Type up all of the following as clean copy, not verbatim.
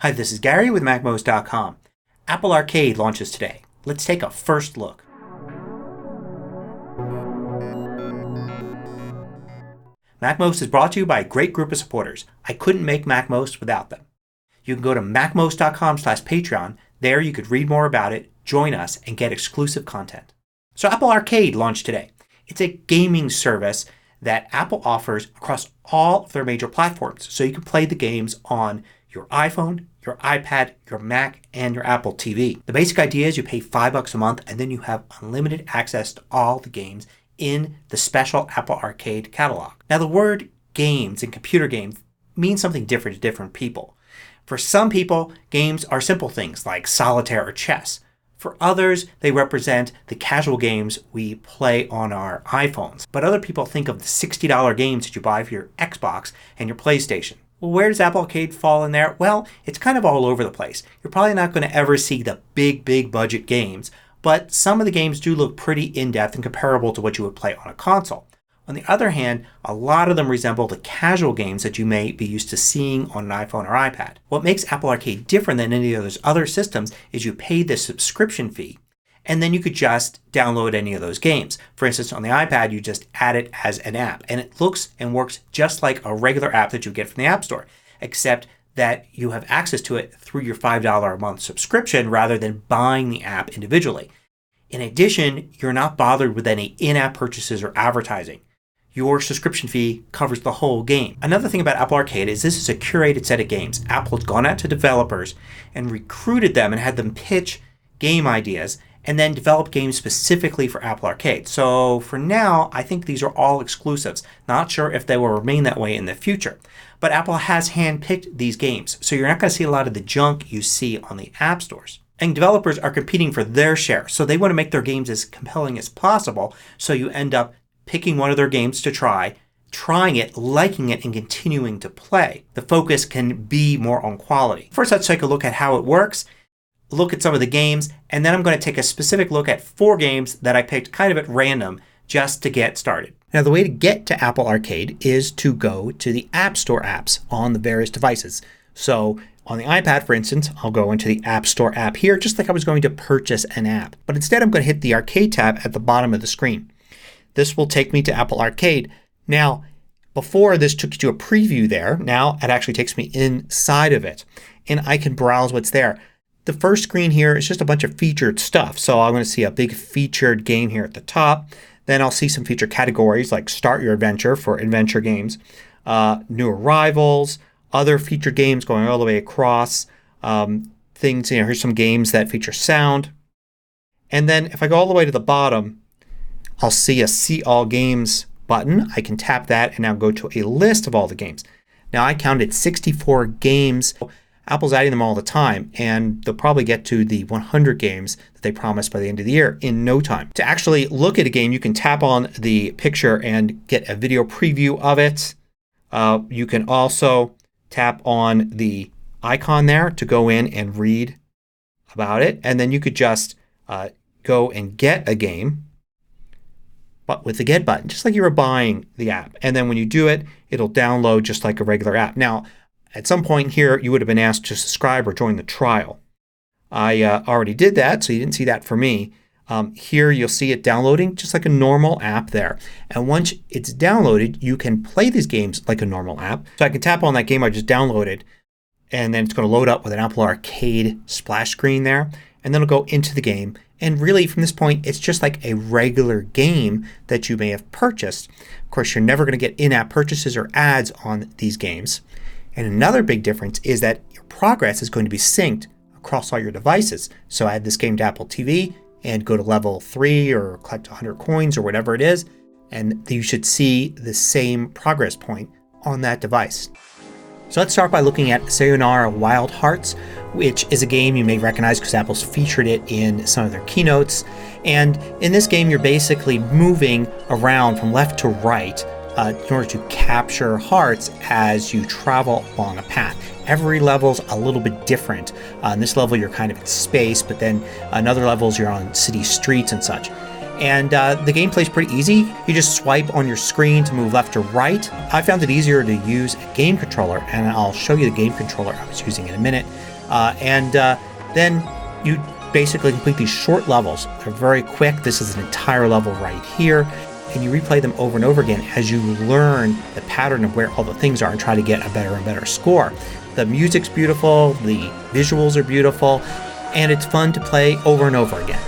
Hi, this is Gary with MacMost.com. Apple Arcade launches today. Let's take a first look. MacMost is brought to you by a great group of supporters. I couldn't make MacMost without them. You can go to MacMost.com/Patreon. There you could read more about it, join us, and get exclusive content. So Apple Arcade launched today. It's a gaming service that Apple offers across all of their major platforms. So you can play the games on your iPhone, your iPad, your Mac, and your Apple TV. The basic idea is you pay $5 a month and then you have unlimited access to all the games in the special Apple Arcade catalog. Now the word games and computer games means something different to different people. For some people, games are simple things like solitaire or chess. For others, they represent the casual games we play on our iPhones. But other people think of the $60 games that you buy for your Xbox and your PlayStation. Well, where does Apple Arcade fall in there? Well, it's kind of all over the place. You're probably not going to ever see the big budget games, but some of the games do look pretty in-depth and comparable to what you would play on a console. On the other hand, a lot of them resemble the casual games that you may be used to seeing on an iPhone or iPad. What makes Apple Arcade different than any of those other systems is you pay the subscription fee and then you could just download any of those games. For instance, on the iPad you just add it as an app and it looks and works just like a regular app that you get from the App Store, except that you have access to it through your $5 a month subscription rather than buying the app individually. In addition, you're not bothered with any in-app purchases or advertising. Your subscription fee covers the whole game. Another thing about Apple Arcade is this is a curated set of games. Apple has gone out to developers and recruited them and had them pitch game ideas and then develop games specifically for Apple Arcade. So for now, I think these are all exclusives. Not sure if they will remain that way in the future. But Apple has handpicked these games, so you're not going to see a lot of the junk you see on the app stores. And developers are competing for their share, so they want to make their games as compelling as possible, so you end up picking one of their games to try, trying it, liking it, and continuing to play. The focus can be more on quality. First, let's take a look at how it works, look at some of the games, and then I'm going to take a specific look at 4 games that I picked kind of at random just to get started. Now the way to get to Apple Arcade is to go to the App Store apps on the various devices. So on the iPad, for instance, I'll go into the App Store app here just like I was going to purchase an app. But instead I'm going to hit the Arcade tab at the bottom of the screen. This will take me to Apple Arcade. Now, before this took you to a preview there. Now it actually takes me inside of it. And I can browse what's there. The first screen here is just a bunch of featured stuff. So I'm going to see a big featured game here at the top. Then I'll see some featured categories like Start Your Adventure for adventure games, New Arrivals, other featured games going all the way across. Things, here's some games that feature sound. And then if I go all the way to the bottom, I'll see a See All Games button. I can tap that and now go to a list of all the games. Now I counted 64 games. Apple's adding them all the time and they'll probably get to the 100 games that they promised by the end of the year in no time. To actually look at a game you can tap on the picture and get a video preview of it. You can also tap on the icon there to go in and read about it. And then you could just go and get a game. But with the Get button, just like you were buying the app. And then when you do it, it'll download just like a regular app. Now, at some point here, you would have been asked to subscribe or join the trial. I already did that, so you didn't see that for me. Here you'll see it downloading just like a normal app there. And once it's downloaded, you can play these games like a normal app. So I can tap on that game I just downloaded and then it's going to load up with an Apple Arcade splash screen there. And then it'll go into the game. And really from this point it's just like a regular game that you may have purchased. Of course you're never going to get in-app purchases or ads on these games. And another big difference is that your progress is going to be synced across all your devices. So add this game to Apple TV and go to level 3 or collect 100 coins or whatever it is. And you should see the same progress point on that device. So let's start by looking at Sayonara Wild Hearts, which is a game you may recognize because Apple's featured it in some of their keynotes. And in this game you're basically moving around from left to right in order to capture hearts as you travel along a path. Every level's a little bit different. On this level you're kind of in space, but then on other levels you're on city streets and such. And the gameplay is pretty easy. You just swipe on your screen to move left or right. I found it easier to use a game controller, and I'll show you the game controller I was using in a minute. Then you basically complete these short levels. They're very quick. This is an entire level right here. And you replay them over and over again as you learn the pattern of where all the things are and try to get a better and better score. The music's beautiful, the visuals are beautiful, and it's fun to play over and over again.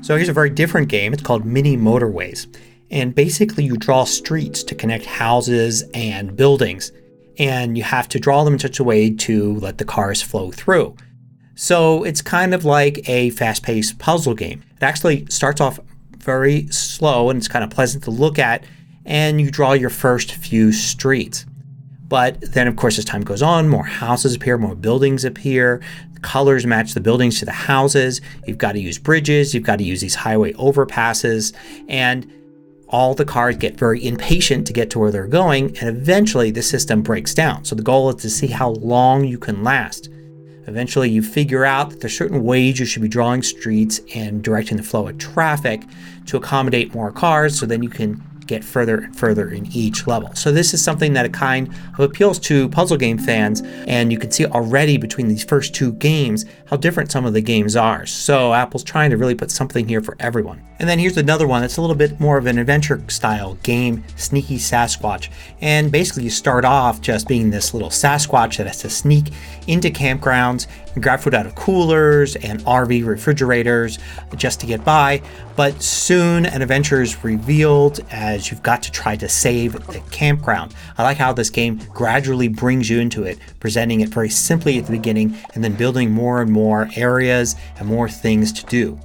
So here's a very different game. It's called Mini Motorways. And basically you draw streets to connect houses and buildings. And you have to draw them in such a way to let the cars flow through. So it's kind of like a fast-paced puzzle game. It actually starts off very slow and it's kind of pleasant to look at. And you draw your first few streets. But then of course as time goes on, more houses appear, more buildings appear. Colors match the buildings to the houses. You've got to use bridges. You've got to use these highway overpasses. And all the cars get very impatient to get to where they're going. And eventually the system breaks down. So the goal is to see how long you can last. Eventually you figure out that there's certain ways you should be drawing streets and directing the flow of traffic to accommodate more cars. So then you can get further and further in each level. So this is something that kind of appeals to puzzle game fans, and you can see already between these first two games how different some of the games are. So Apple's trying to really put something here for everyone. And then here's another one that's a little bit more of an adventure style game, Sneaky Sasquatch. And basically you start off just being this little Sasquatch that has to sneak into campgrounds and grab food out of coolers and RV refrigerators just to get by. But soon an adventure is revealed as you've got to try to save the campground. I like how this game gradually brings you into it, presenting it very simply at the beginning and then building more and more areas and more things to do.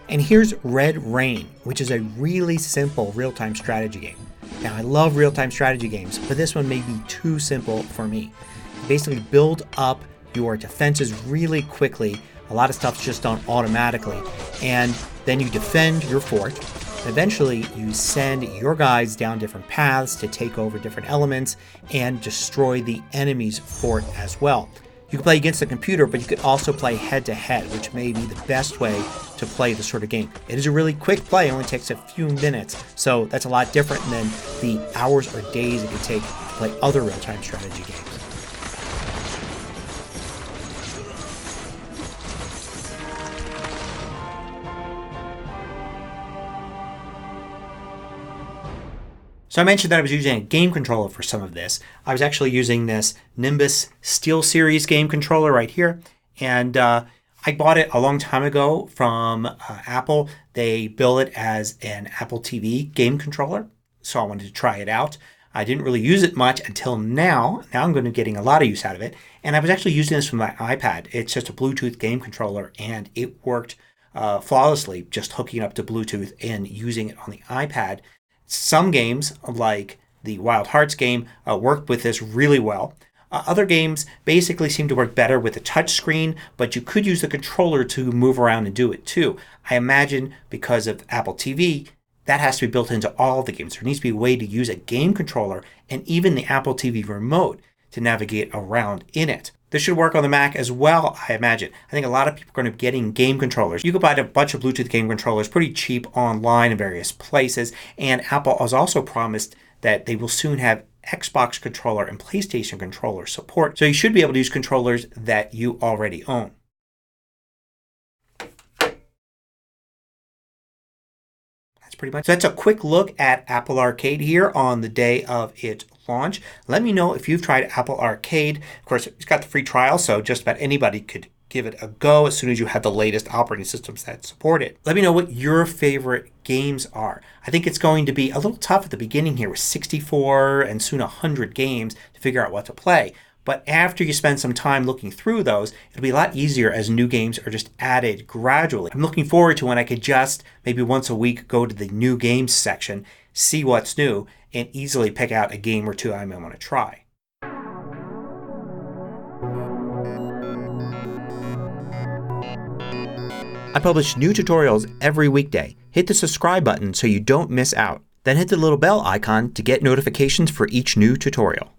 And here's Red Rain, which is a really simple real-time strategy game. Now I love real-time strategy games, but this one may be too simple for me. You basically build up your defenses really quickly. A lot of stuff's just done automatically. And then you defend your fort. Eventually you send your guys down different paths to take over different elements and destroy the enemy's fort as well. You can play against the computer, but you could also play head-to-head, which may be the best way to play this sort of game. It is a really quick play. It only takes a few minutes. So that's a lot different than the hours or days it could take to play other real-time strategy games. So I mentioned that I was using a game controller for some of this. I was actually using this Nimbus SteelSeries game controller right here. And I bought it a long time ago from Apple. They bill it as an Apple TV game controller. So I wanted to try it out. I didn't really use it much until now. Now I'm going to be getting a lot of use out of it. And I was actually using this from my iPad. It's just a Bluetooth game controller and it worked flawlessly just hooking up to Bluetooth and using it on the iPad. Some games, like the Wild Hearts game, worked with this really well. Other games basically seem to work better with a touch screen, but you could use the controller to move around and do it too. I imagine because of Apple TV, that has to be built into all the games. There needs to be a way to use a game controller and even the Apple TV remote to navigate around in it. This should work on the Mac as well, I imagine. I think a lot of people are going to be getting game controllers. You can buy a bunch of Bluetooth game controllers pretty cheap online in various places. And Apple has also promised that they will soon have Xbox controller and PlayStation controller support. So you should be able to use controllers that you already own. Pretty much. So that's a quick look at Apple Arcade here on the day of its launch. Let me know if you've tried Apple Arcade. Of course, it's got the free trial, so just about anybody could give it a go as soon as you have the latest operating systems that support it. Let me know what your favorite games are. I think it's going to be a little tough at the beginning here with 64 and soon 100 games to figure out what to play. But after you spend some time looking through those, it'll be a lot easier as new games are just added gradually. I'm looking forward to when I could just maybe once a week go to the new games section, see what's new, and easily pick out a game or two I might want to try. I publish new tutorials every weekday. Hit the subscribe button so you don't miss out. Then hit the little bell icon to get notifications for each new tutorial.